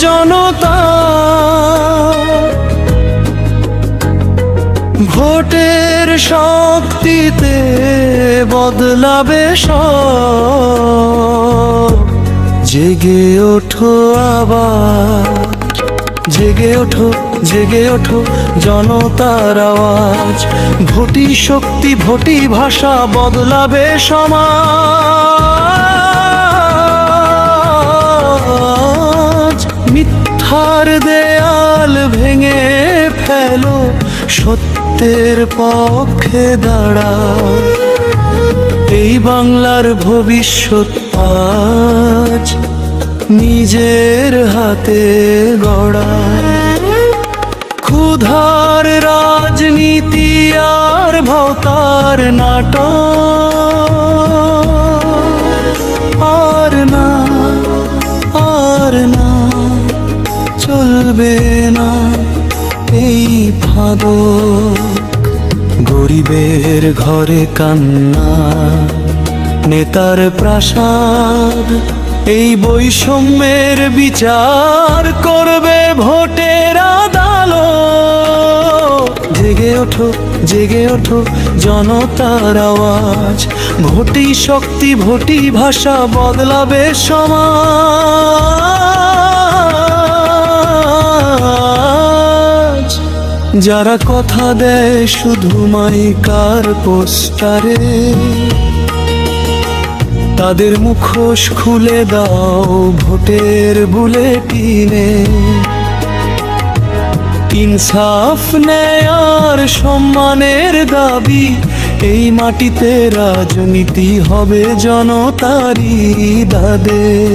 জনতা। ভোটের শক্তিতে বদলাবে সব। জেগে ওঠো আবার, জেগে ওঠো, জেগে ওঠো জনতার আওয়াজ। ভোটই শক্তি, ভোটই ভাষা, বদলাবে সমাজ। মিথ্যার দেয়াল ভেঙে ফেলো, সত্যের পক্ষে দাঁড়াও। এই বাংলার ভবিষ্যৎ আজ নিজের হাতে গড়া। ক্ষুধার রাজনীতি আর ভোটার নাটক আর না, আর না, চলবে না এই ফাঁদক। গরিবের ঘরে কান্না, নেতার প্রাসাদ, এই বৈষম্যের বিচার করবে ভোটের আদালত। জেগে ওঠো, জেগে ওঠো জনতার আওয়াজ। ভোটই শক্তি, ভোটই ভাষা, বদলাবে সমাজ। যারা কথা দেয় শুধু মাইকার পোস্টারে, তাদের মুখোশ খুলে দাও ভোটের বুলেটিনে। ইনসাফ, ন্যায় আর সম্মানের দাবি, এই মাটিতে রাজনীতি হবে জনতারই দাদে।